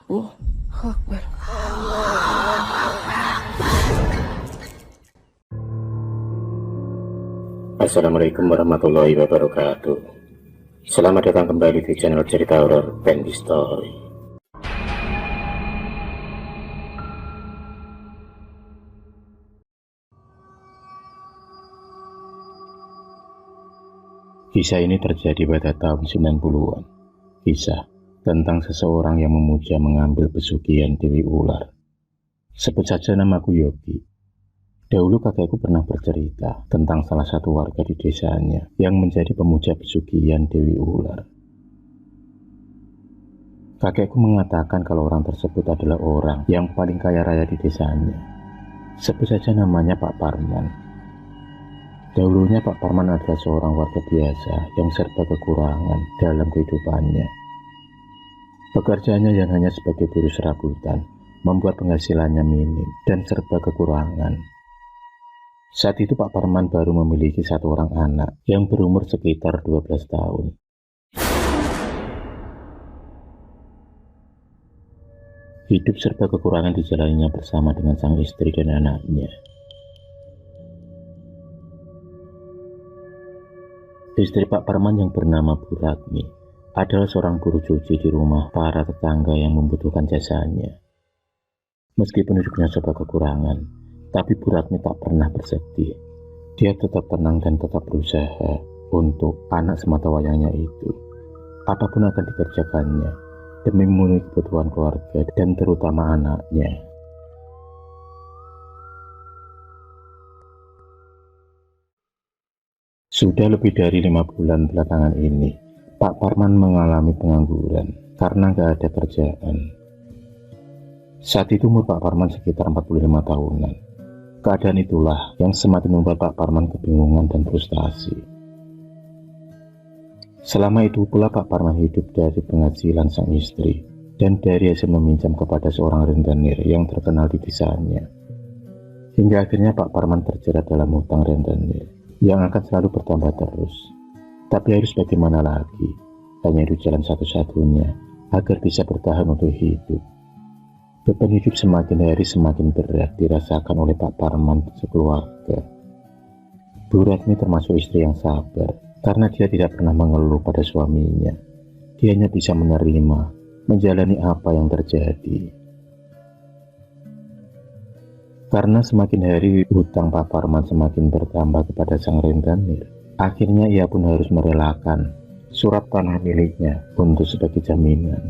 Oh, Akbar. Assalamualaikum warahmatullahi wabarakatuh. Selamat datang kembali di channel cerita horor Bendy Story. Kisah ini terjadi pada tahun 90-an. Kisah tentang seseorang yang memuja mengambil pesugihan Dewi Ular. Sebut saja namaku Yogi. Dahulu kakekku pernah bercerita tentang salah satu warga di desanya yang menjadi pemuja pesugihan Dewi Ular. Kakekku mengatakan kalau orang tersebut adalah orang yang paling kaya raya di desanya. Sebut saja namanya Pak Parman. Dahulunya Pak Parman adalah seorang warga biasa yang serba kekurangan dalam kehidupannya. Pekerjaannya yang hanya sebagai buruh serabutan membuat penghasilannya minim dan serba kekurangan. Saat itu Pak Parman baru memiliki satu orang anak yang berumur sekitar 12 tahun. Hidup serba kekurangan dijalaninya bersama dengan sang istri dan anaknya. Istri Pak Parman yang bernama Bu Ratmi adalah seorang buruh cuci di rumah para tetangga yang membutuhkan jasanya. Meskipun hidupnya serba kekurangan, tapi Bu Ratmi tak pernah bersedih. Dia tetap tenang dan tetap berusaha untuk anak semata wayangnya itu. Apapun akan dikerjakannya demi memenuhi kebutuhan keluarga dan terutama anaknya. Sudah lebih dari 5 bulan belakangan ini, Pak Parman mengalami pengangguran karena gak ada kerjaan. Saat itu umur Pak Parman sekitar 45 tahunan. Keadaan itulah yang semakin membuat Pak Parman kebingungan dan frustasi. Selama itu pula Pak Parman hidup dari penghasilan sang istri dan dari hasil meminjam kepada seorang rentenir yang terkenal di desanya. Hingga akhirnya Pak Parman terjerat dalam hutang rentenir yang akan selalu bertambah terus. Tapi harus bagaimana lagi? Hanya itu jalan satu-satunya agar bisa bertahan untuk hidup. Beban hidup semakin hari semakin berat dirasakan oleh Pak Parman sekeluarga. Bu Ratmi termasuk istri yang sabar karena dia tidak pernah mengeluh pada suaminya. Dia hanya bisa menerima, menjalani apa yang terjadi. Karena semakin hari hutang Pak Parman semakin bertambah kepada sang rentenir, akhirnya ia pun harus merelakan surat tanah miliknya untuk sebagai jaminan.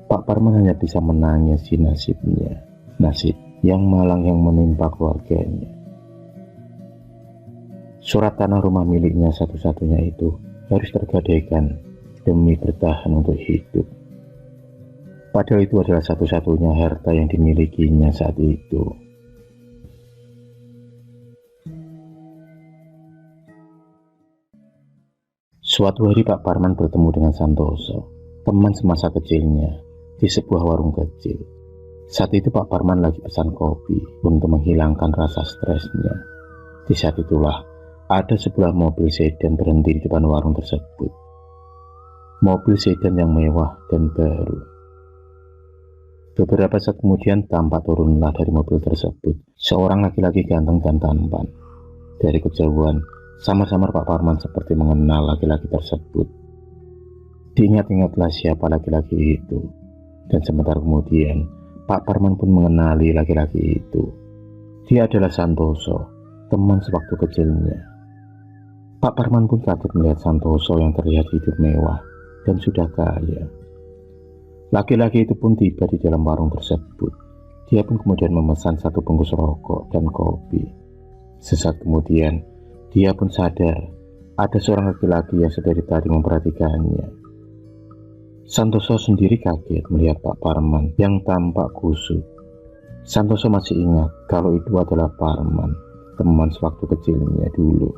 Pak Parman hanya bisa menangisi nasibnya, nasib yang malang yang menimpa keluarganya. Surat tanah rumah miliknya satu-satunya itu harus tergadaikan demi bertahan untuk hidup. Padahal itu adalah satu-satunya harta yang dimilikinya saat itu. Suatu hari Pak Parman bertemu dengan Santoso, teman semasa kecilnya, di sebuah warung kecil. Saat itu Pak Parman lagi pesan kopi untuk menghilangkan rasa stresnya. Di saat itulah ada sebuah mobil sedan berhenti di depan warung tersebut. Mobil sedan yang mewah dan baru. Beberapa saat kemudian tampak turunlah dari mobil tersebut seorang laki-laki ganteng dan tampan. Dari kejauhan, sama-sama Pak Parman seperti mengenal laki-laki tersebut. Diingat-ingatlah siapa laki-laki itu. Dan sebentar kemudian, Pak Parman pun mengenali laki-laki itu. Dia adalah Santoso, teman sewaktu kecilnya. Pak Parman pun kaget melihat Santoso yang terlihat hidup mewah dan sudah kaya. Laki-laki itu pun tiba di dalam warung tersebut. Dia pun kemudian memesan satu bungkus rokok dan kopi. Sesaat kemudian, dia pun sadar ada seorang laki-laki yang sedari tadi memperhatikannya. Santoso sendiri kaget melihat Pak Parman yang tampak kusut. Santoso masih ingat kalau itu adalah Parman, teman sewaktu kecilnya dulu.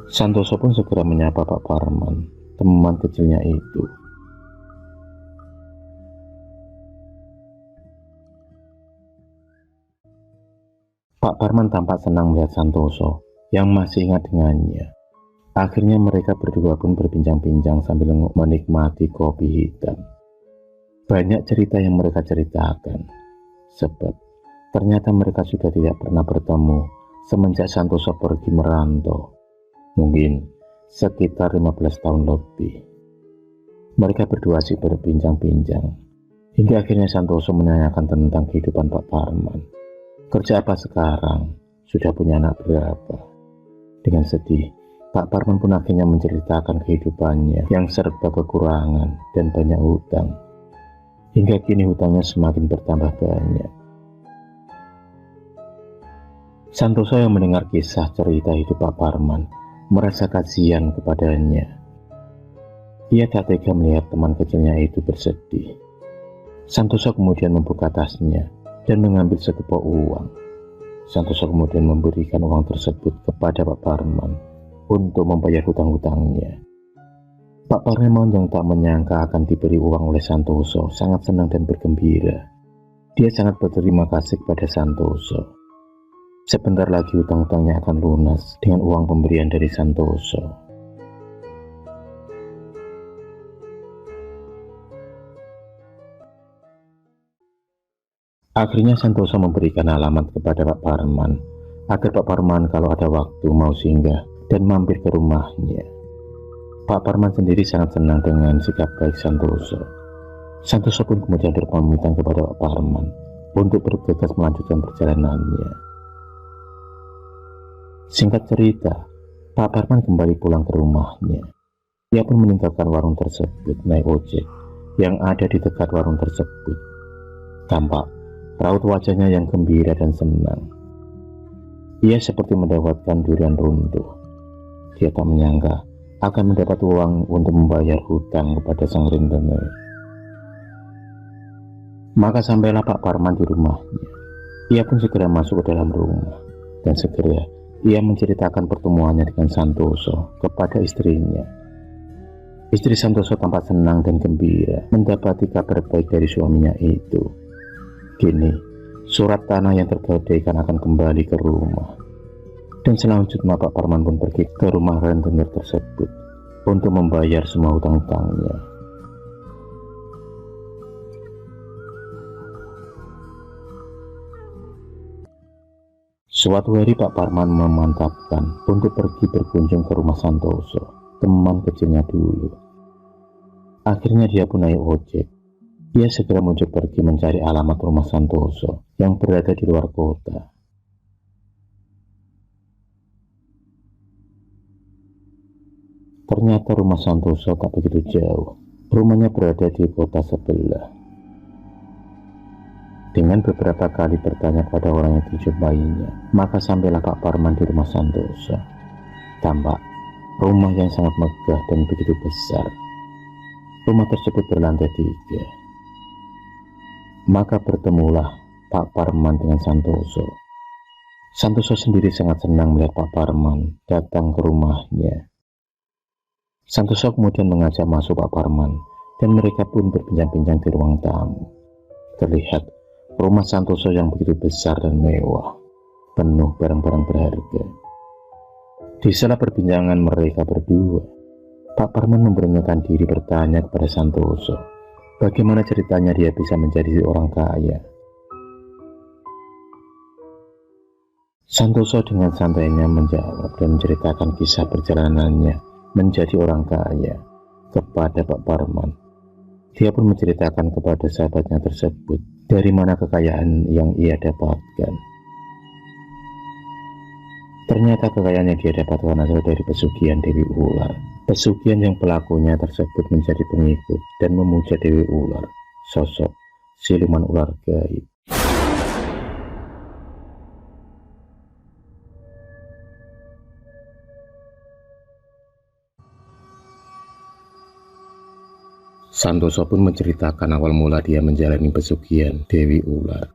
Santoso pun segera menyapa Pak Parman, teman kecilnya itu. Pak Parman tampak senang melihat Santoso yang masih ingat dengannya. Akhirnya mereka berdua pun berbincang-bincang sambil menikmati kopi hitam. Banyak cerita yang mereka ceritakan, sebab ternyata mereka sudah tidak pernah bertemu semenjak Santoso pergi merantau, mungkin sekitar 15 tahun lebih. Mereka berdua sih berbincang-bincang, hingga akhirnya Santoso menanyakan tentang kehidupan Pak Parman. Kerja apa sekarang? Sudah punya anak berapa? Dengan sedih, Pak Parman pun akhirnya menceritakan kehidupannya yang serba kekurangan dan banyak hutang. Hingga kini hutangnya semakin bertambah banyak. Santoso yang mendengar kisah cerita hidup Pak Parman merasa kasihan kepadanya. Ia tak tega melihat teman kecilnya itu bersedih. Santoso kemudian membuka tasnya dan mengambil sekepok uang. Santoso kemudian memberikan uang tersebut kepada Pak Parman untuk membayar hutang-hutangnya. Pak Parman yang tak menyangka akan diberi uang oleh Santoso sangat senang dan bergembira. Dia sangat berterima kasih kepada Santoso. Sebentar lagi hutang-hutangnya akan lunas dengan uang pemberian dari Santoso. Akhirnya Santoso memberikan alamat kepada Pak Parman agar Pak Parman kalau ada waktu mau singgah dan mampir ke rumahnya. Pak Parman sendiri sangat senang dengan sikap baik Santoso. Santoso pun kemudian berpamitan kepada Pak Parman untuk bergegas melanjutkan perjalanannya. Singkat cerita, Pak Parman kembali pulang ke rumahnya. Ia pun meninggalkan warung tersebut naik ojek yang ada di dekat warung tersebut. Tampak raut wajahnya yang gembira dan senang. Ia seperti mendapatkan durian runtuh. Dia tak menyangka akan mendapat uang untuk membayar hutang kepada sang rentenir. Maka sampailah Pak Parman di rumahnya. Ia pun segera masuk ke dalam rumah dan segera ia menceritakan pertemuannya dengan Santoso kepada istrinya. Istri Santoso tampak senang dan gembira mendapati kabar baik dari suaminya itu. Kini, surat tanah yang tergadaikan akan kembali ke rumah. Dan selanjutnya Pak Parman pun pergi ke rumah rentenir tersebut untuk membayar semua hutang-hutangnya. Suatu hari Pak Parman memantapkan untuk pergi berkunjung ke rumah Santoso, teman kecilnya dulu. Akhirnya dia pun naik ojek. Ia segera muncul pergi mencari alamat rumah Santoso yang berada di luar kota. Ternyata rumah Santoso tak begitu jauh. Rumahnya berada di kota sebelah. Dengan beberapa kali bertanya kepada orang yang dijumpainya, maka sampailah Pak Parman di rumah Santoso. Tampak rumah yang sangat megah dan begitu besar. Rumah tersebut berlantai 3. Maka bertemulah Pak Parman dengan Santoso. Santoso sendiri sangat senang melihat Pak Parman datang ke rumahnya. Santoso kemudian mengajak masuk Pak Parman dan mereka pun berbincang-bincang di ruang tamu. Terlihat rumah Santoso yang begitu besar dan mewah, penuh barang-barang berharga. Di sela perbincangan mereka berdua, Pak Parman memberanikan diri bertanya kepada Santoso bagaimana ceritanya dia bisa menjadi orang kaya. Santoso dengan santainya menjawab dan menceritakan kisah perjalanannya menjadi orang kaya kepada Pak Parman. Dia pun menceritakan kepada sahabatnya tersebut dari mana kekayaan yang ia dapatkan. Ternyata kekayaan yang dia dapatkan adalah dari pesugihan Dewi Ular. Pesugihan yang pelakunya tersebut menjadi pengikut dan memuja Dewi Ular, sosok siluman ular gaib. Santoso pun menceritakan awal mula dia menjalani pesugihan Dewi Ular.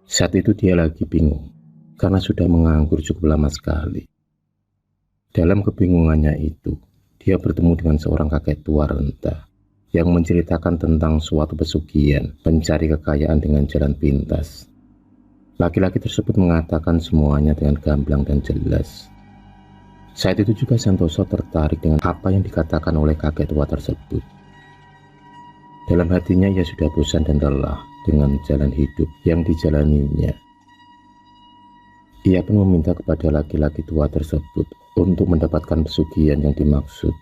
Saat itu dia lagi bingung karena sudah menganggur cukup lama sekali. Dalam kebingungannya itu, dia bertemu dengan seorang kakek tua renta yang menceritakan tentang suatu pesugihan pencari kekayaan dengan jalan pintas. Laki-laki tersebut mengatakan semuanya dengan gamblang dan jelas. Saat itu juga Santoso tertarik dengan apa yang dikatakan oleh kakek tua tersebut. Dalam hatinya ia sudah bosan dan lelah dengan jalan hidup yang dijalaninya. Ia pun meminta kepada laki-laki tua tersebut untuk mendapatkan pesugihan yang dimaksud.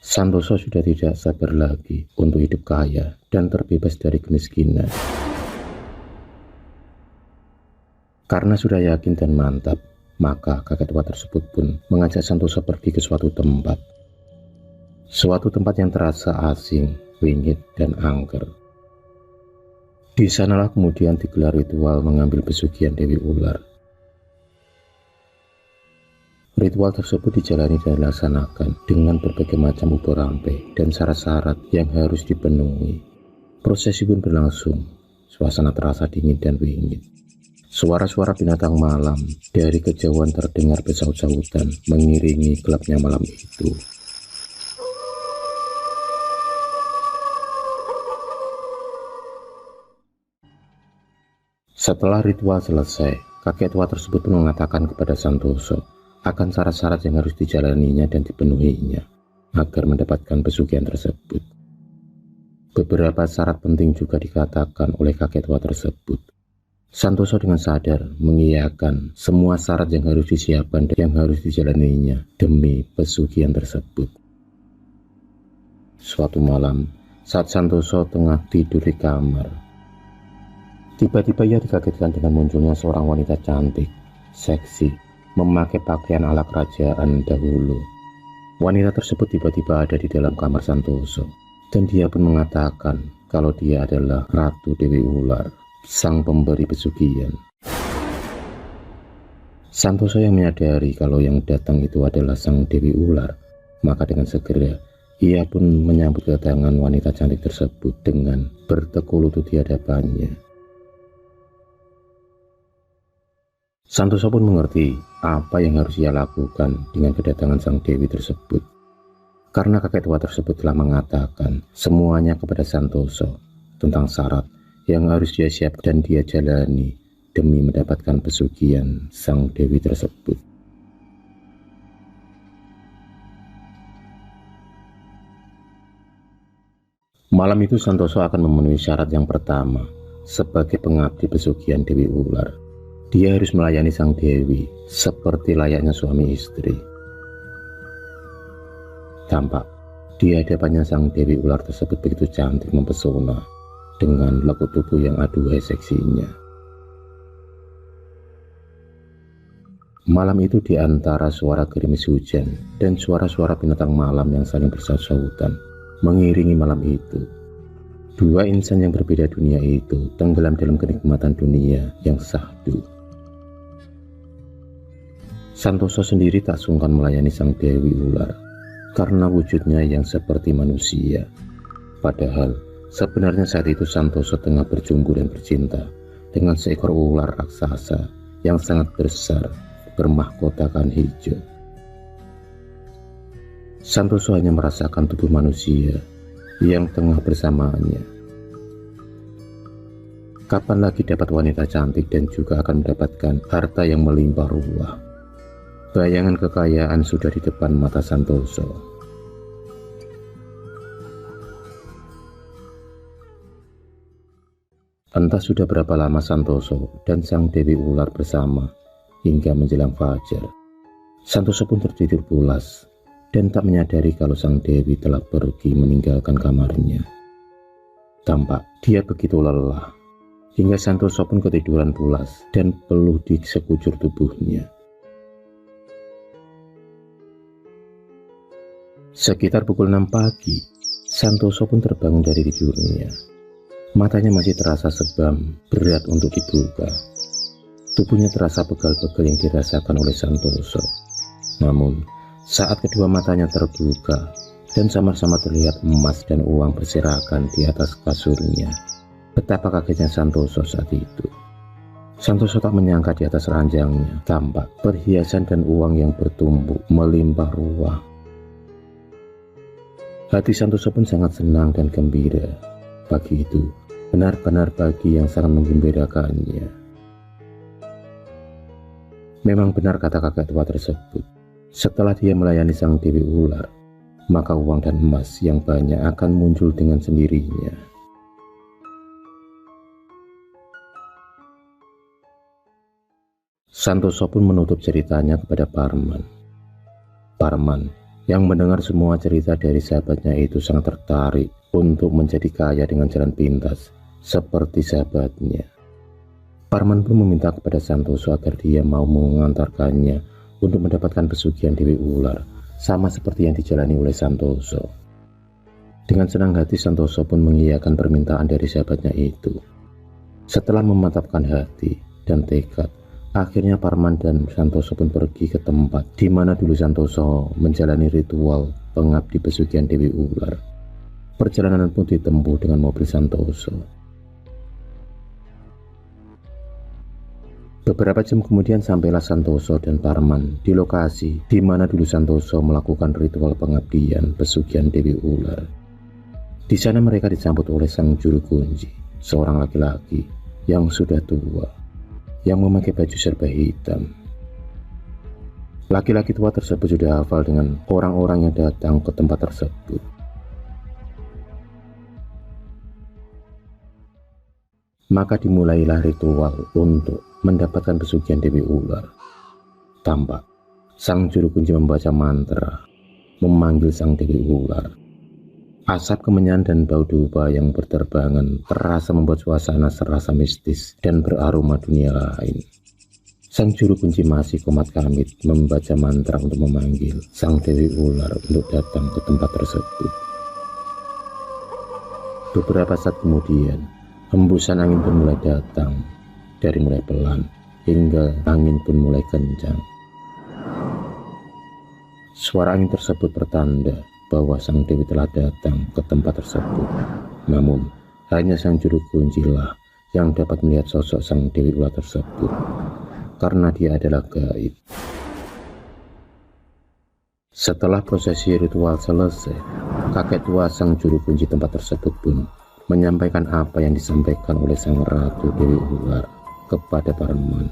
Santoso sudah tidak sabar lagi untuk hidup kaya dan terbebas dari kemiskinan. Karena sudah yakin dan mantap, maka kakek tua tersebut pun mengajak Santoso pergi ke suatu tempat. Suatu tempat yang terasa asing, wingit, dan angker. Di sanalah kemudian digelar ritual mengambil pesugihan Dewi Ular. Ritual tersebut dijalani dan dilaksanakan dengan berbagai macam ubo rampe dan syarat-syarat yang harus dipenuhi. Prosesi pun berlangsung, suasana terasa dingin dan wingit. Suara-suara binatang malam dari kejauhan terdengar bersaut-sautan mengiringi gelapnya malam itu. Setelah ritual selesai, kakek tua tersebut pun mengatakan kepada Santoso akan syarat-syarat yang harus dijalaninya dan dipenuhinya agar mendapatkan pesugihan tersebut. Beberapa syarat penting juga dikatakan oleh kakek tua tersebut. Santoso dengan sadar mengiyakan semua syarat yang harus disiapkan dan yang harus dijalaninya demi pesugihan tersebut. Suatu malam, saat Santoso tengah tidur di kamar, tiba-tiba ia dikagetkan dengan munculnya seorang wanita cantik, seksi, memakai pakaian ala kerajaan dahulu. Wanita tersebut tiba-tiba ada di dalam kamar Santoso, dan dia pun mengatakan kalau dia adalah Ratu Dewi Ular, sang pemberi pesugihan. Santoso yang menyadari kalau yang datang itu adalah sang Dewi Ular, maka dengan segera ia pun menyambut kedatangan wanita cantik tersebut dengan bertekuk lutut di hadapannya. Santoso pun mengerti apa yang harus ia lakukan dengan kedatangan sang Dewi tersebut. Karena kakek tua tersebut telah mengatakan semuanya kepada Santoso tentang syarat yang harus dia siapkan dan dia jalani demi mendapatkan pesugihan sang Dewi tersebut. Malam itu Santoso akan memenuhi syarat yang pertama sebagai pengabdi pesugihan Dewi Ular. Dia harus melayani sang Dewi seperti layaknya suami istri. Tampak di hadapannya sang Dewi Ular tersebut begitu cantik mempesona dengan lekuk tubuh yang aduhai seksinya. Malam itu di antara suara gerimis hujan dan suara-suara binatang malam yang saling bersaut-sautan mengiringi malam itu. Dua insan yang berbeda dunia itu tenggelam dalam kenikmatan dunia yang syahdu. Santoso sendiri tak sungkan melayani sang Dewi Ular karena wujudnya yang seperti manusia. Padahal sebenarnya saat itu Santoso tengah berjumpa dan bercinta dengan seekor ular raksasa yang sangat besar bermahkotakan hijau. Santoso hanya merasakan tubuh manusia yang tengah bersamanya. Kapan lagi dapat wanita cantik dan juga akan mendapatkan harta yang melimpah ruah? Bayangan kekayaan sudah di depan mata Santoso. Entah sudah berapa lama Santoso dan sang Dewi Ular bersama hingga menjelang fajar. Santoso pun tertidur pulas dan tak menyadari kalau sang Dewi telah pergi meninggalkan kamarnya. Tampak dia begitu lelah hingga Santoso pun ketiduran pulas dan peluh di sekujur tubuhnya. Sekitar pukul 6 pagi, Santoso pun terbangun dari tidurnya. Matanya masih terasa sebam, berat untuk dibuka. Tubuhnya terasa pegal-pegal yang dirasakan oleh Santoso. Namun, saat kedua matanya terbuka dan sama-sama terlihat emas dan uang berserakan di atas kasurnya, betapa kagetnya Santoso saat itu. Santoso tak menyangka di atas ranjangnya tampak perhiasan dan uang yang bertumpuk melimpah ruah. Hati Santoso pun sangat senang dan gembira. Pagi itu benar-benar pagi yang sangat menggembirakannya. Memang benar kata kakek tua tersebut, Setelah dia melayani sang Dewi Ular, maka uang dan emas yang banyak akan muncul dengan sendirinya. Santoso pun menutup ceritanya kepada Parman. Parman yang mendengar semua cerita dari sahabatnya itu sangat tertarik untuk menjadi kaya dengan jalan pintas seperti sahabatnya. Parman pun meminta kepada Santoso agar dia mau mengantarkannya untuk mendapatkan pesugihan Dewi Ular, sama seperti yang dijalani oleh Santoso. Dengan senang hati Santoso pun mengiyakan permintaan dari sahabatnya itu. Setelah memantapkan hati dan tekad, akhirnya Parman dan Santoso pun pergi ke tempat di mana dulu Santoso menjalani ritual pengabdi pesugihan Dewi Ular. Perjalanan pun ditempuh dengan mobil Santoso. Beberapa jam kemudian sampailah Santoso dan Parman di lokasi di mana dulu Santoso melakukan ritual pengabdian pesugihan Dewi Ular. Di sana mereka disambut oleh sang juru kunci, seorang laki-laki yang sudah tua, yang memakai baju serba hitam. Laki-laki tua tersebut sudah hafal dengan orang-orang yang datang ke tempat tersebut. Maka dimulailah ritual untuk mendapatkan pesugihan Dewi Ular. Tampak sang juru kunci membaca mantra, memanggil sang Dewi Ular. Asap kemenyan dan bau dupa yang berterbangan terasa membuat suasana serasa mistis dan beraroma dunia lain. Sang juru kunci masih komat kamit membaca mantra untuk memanggil sang Dewi Ular untuk datang ke tempat tersebut. Beberapa saat kemudian, hembusan angin pun mulai datang, dari mulai pelan hingga angin pun mulai kencang. Suara angin tersebut bertanda bahwa sang Dewi telah datang ke tempat tersebut. Namun, hanya sang juru kuncilah yang dapat melihat sosok sang Dewi Ular tersebut, karena dia adalah gaib. Setelah prosesi ritual selesai, kakek tua sang juru kunci tempat tersebut pun menyampaikan apa yang disampaikan oleh sang Ratu Dewi Ular kepada Parman.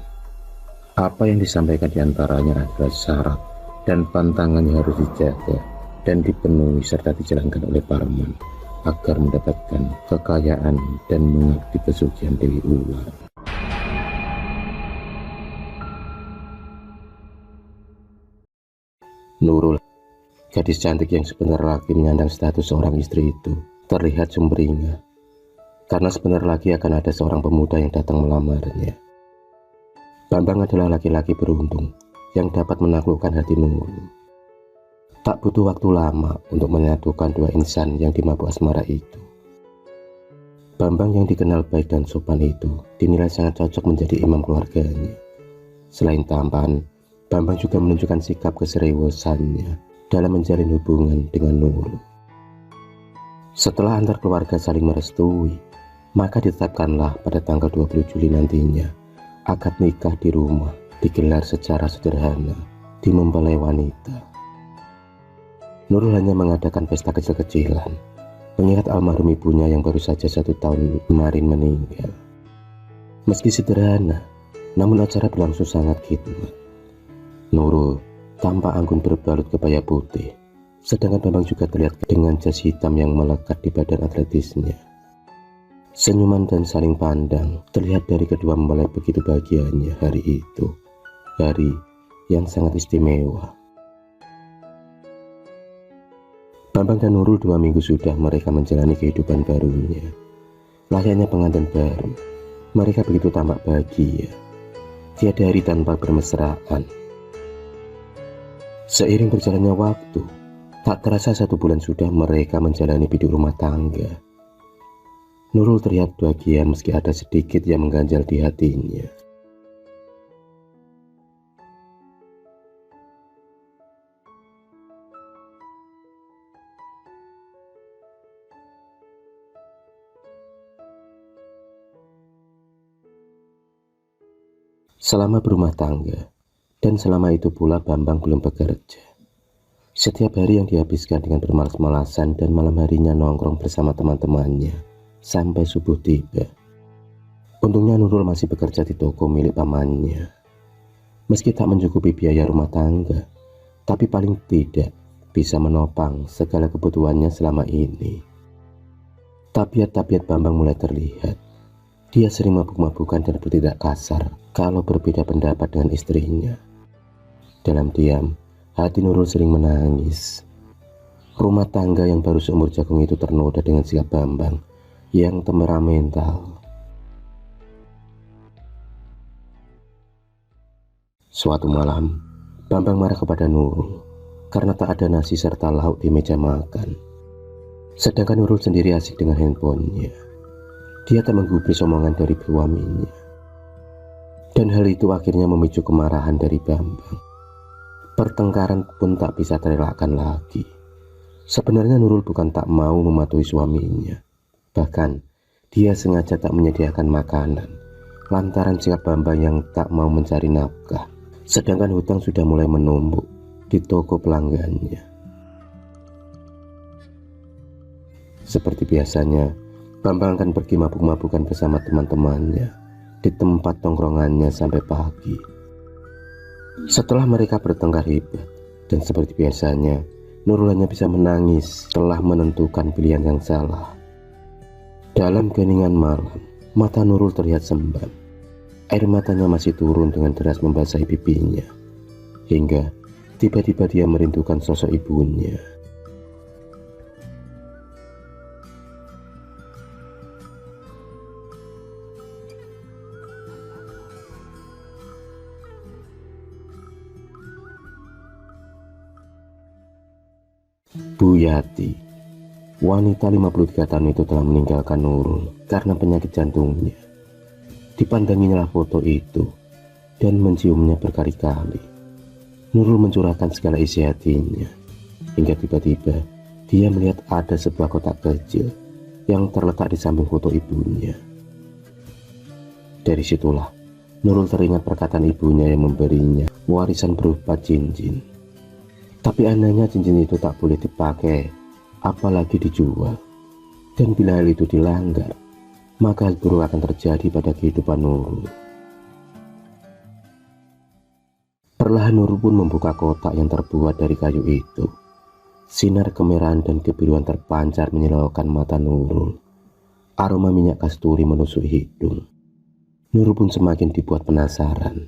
Apa yang disampaikan diantaranya adalah syarat dan pantangan yang harus dijaga dan dipenuhi serta dijalankan oleh Parman agar mendapatkan kekayaan dan mengabdi pesugihan Dewi Ular. Nurul, gadis cantik yang sebentar lagi menyandang status seorang istri itu, terlihat sumringah karena sebentar lagi akan ada seorang pemuda yang datang melamarnya. Bambang adalah laki-laki beruntung yang dapat menaklukkan hati Nurul. Tak butuh waktu lama untuk menyatukan dua insan yang dimabuk asmara itu. Bambang yang dikenal baik dan sopan itu dinilai sangat cocok menjadi imam keluarganya. Selain tampan, Bambang juga menunjukkan sikap keserewosannya dalam menjalin hubungan dengan Nurul. Setelah antar keluarga saling merestui, maka ditetapkanlah pada tanggal 20 Juli nantinya akad nikah di rumah digelar secara sederhana di mempelai wanita. Nurul hanya mengadakan pesta kecil-kecilan mengingat almarhum ibunya yang baru saja 1 tahun kemarin meninggal. Meski sederhana, namun acara berlangsung sangat khidmat. Nurul tampak anggun berbalut kebaya putih, sedangkan Bambang juga terlihat dengan jas hitam yang melekat di badan atletisnya. Senyuman dan saling pandang terlihat dari kedua mempelai begitu bahagianya hari itu, hari yang sangat istimewa. Bambang dan Nurul 2 minggu sudah mereka menjalani kehidupan barunya. Layaknya pengantin baru, mereka begitu tampak bahagia, tiada hari tanpa bermesraan. Seiring berjalannya waktu, tak terasa 1 bulan sudah mereka menjalani hidup rumah tangga. Nurul terlihat bahagia meski ada sedikit yang mengganjal di hatinya. Selama berumah tangga, dan selama itu pula Bambang belum bekerja. Setiap hari yang dihabiskan dengan bermalas-malasan dan malam harinya nongkrong bersama teman-temannya sampai subuh tiba. Untungnya Nurul masih bekerja di toko milik pamannya. Meski tak mencukupi biaya rumah tangga, tapi paling tidak bisa menopang segala kebutuhannya selama ini. Tabiat-tabiat Bambang mulai terlihat. Dia sering mabuk-mabukan dan bertindak kasar kalau berbeda pendapat dengan istrinya. Dalam diam, hati Nurul sering menangis. Rumah tangga yang baru seumur jagung itu ternoda dengan sikap Bambang yang temperamental. Suatu malam, Bambang marah kepada Nurul karena tak ada nasi serta lauk di meja makan. Sedangkan Nurul sendiri asik dengan handphonenya. Dia tak menggubris omongan dari suaminya. Dan hal itu akhirnya memicu kemarahan dari Bambang. Pertengkaran pun tak bisa terelakkan lagi. Sebenarnya Nurul bukan tak mau mematuhi suaminya. Bahkan dia sengaja tak menyediakan makanan lantaran sikap Bambang yang tak mau mencari nafkah. Sedangkan hutang sudah mulai menumpuk di toko pelanggannya. Seperti biasanya, Bambang akan pergi mabuk-mabukan bersama teman-temannya di tempat tongkrongannya sampai pagi. Setelah mereka bertengkar hebat, dan seperti biasanya, Nurul hanya bisa menangis setelah menentukan pilihan yang salah. Dalam keheningan malam, mata Nurul terlihat sembam. Air matanya masih turun dengan deras membasahi pipinya. Hingga tiba-tiba dia merindukan sosok ibunya. Bu Yati, wanita 53 tahun itu telah meninggalkan Nurul karena penyakit jantungnya. Dipandanginya foto itu dan menciumnya berkali-kali. Nurul mencurahkan segala isi hatinya, hingga tiba-tiba dia melihat ada sebuah kotak kecil yang terletak di samping foto ibunya. Dari situlah Nurul teringat perkataan ibunya yang memberinya warisan berupa cincin. Tapi anehnya cincin itu tak boleh dipakai, apalagi dijual. Dan bila hal itu dilanggar, maka hal buruk akan terjadi pada kehidupan Nurul. Perlahan Nurul pun membuka kotak yang terbuat dari kayu itu. Sinar kemerahan dan kebiruan terpancar menyilaukan mata Nurul. Aroma minyak kasturi menusuk hidung. Nurul pun semakin dibuat penasaran.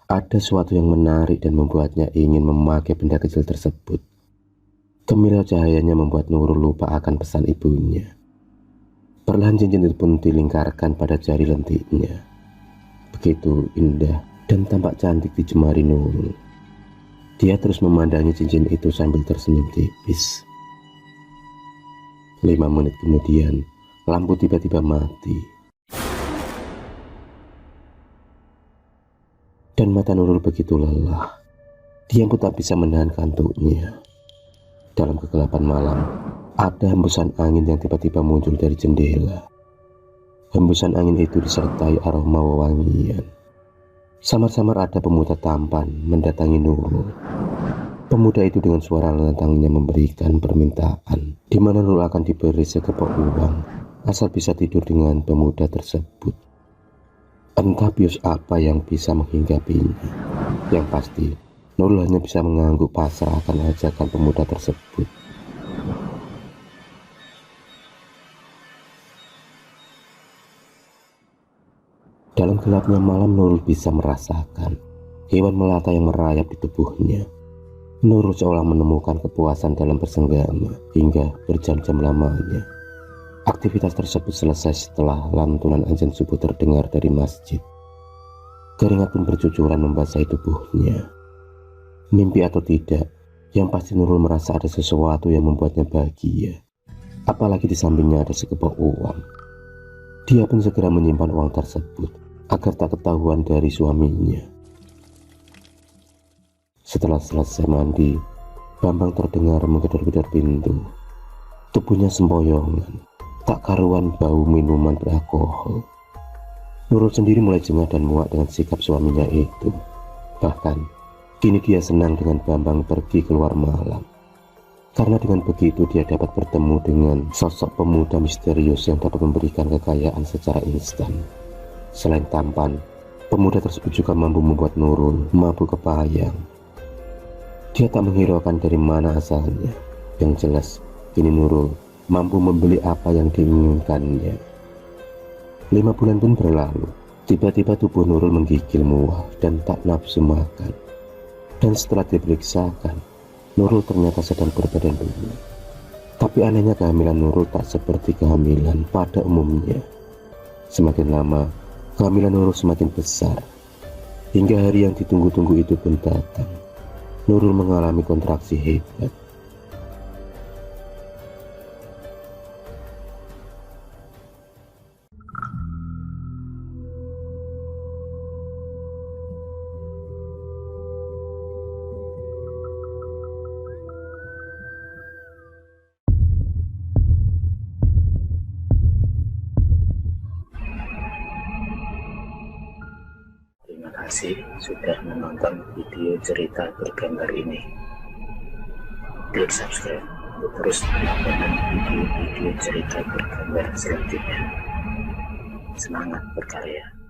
Ada sesuatu yang menarik dan membuatnya ingin memakai benda kecil tersebut. Kemilau cahayanya membuat Nurul lupa akan pesan ibunya. Perlahan cincin itu pun dilingkarkan pada jari lentiknya. Begitu indah dan tampak cantik di jemari Nurul. Dia terus memandangi cincin itu sambil tersenyum tipis. 5 menit kemudian, lampu tiba-tiba mati. Dan mata Nurul begitu lelah, dia pun tak bisa menahan kantuknya. Dalam kegelapan malam, ada hembusan angin yang tiba-tiba muncul dari jendela. Hembusan angin itu disertai aroma wewangian. Samar-samar ada pemuda tampan mendatangi Nurul. Pemuda itu dengan suara lantangnya memberikan permintaan, di mana Nurul akan diberi sekepok uang asal bisa tidur dengan pemuda tersebut. Entah bius apa yang bisa menghinggapinya. Yang pasti, Nurul hanya bisa mengangguk pasrah akan ajakan pemuda tersebut. Dalam gelapnya malam, Nurul bisa merasakan hewan melata yang merayap di tubuhnya. Nurul seolah menemukan kepuasan dalam bersenggama hingga berjam-jam lamanya. Aktivitas tersebut selesai setelah lantunan azan subuh terdengar dari masjid. Keringat pun bercucuran membasahi tubuhnya. Mimpi atau tidak, yang pasti Nurul merasa ada sesuatu yang membuatnya bahagia. Apalagi di sampingnya ada sekepok uang. Dia pun segera menyimpan uang tersebut agar tak ketahuan dari suaminya. Setelah selesai mandi, Bambang terdengar menggedor-gedor pintu. Tubuhnya sempoyongan. Tak karuan bau minuman beralkohol. Nurul sendiri mulai jengah dan muak dengan sikap suaminya itu. Bahkan, kini dia senang dengan Bambang pergi keluar malam. Karena dengan begitu dia dapat bertemu dengan sosok pemuda misterius yang dapat memberikan kekayaan secara instan. Selain tampan, pemuda tersebut juga mampu membuat Nurul mabuk kepayang. Dia tak menghiraukan dari mana asalnya. Yang jelas, kini Nurul mampu membeli apa yang diinginkannya. 5 bulan pun berlalu. Tiba-tiba tubuh Nurul menggigil mual dan tak nafsu makan. Dan setelah diperiksakan, Nurul ternyata sedang berbadan dulu. Tapi anehnya kehamilan Nurul tak seperti kehamilan pada umumnya. Semakin lama, kehamilan Nurul semakin besar. Hingga hari yang ditunggu-tunggu itu pun datang. Nurul mengalami kontraksi hebat. Terima kasih sudah menonton video cerita bergambar ini. Klik subscribe untuk terus mendapatkan video-video cerita bergambar selanjutnya. Semangat berkarya.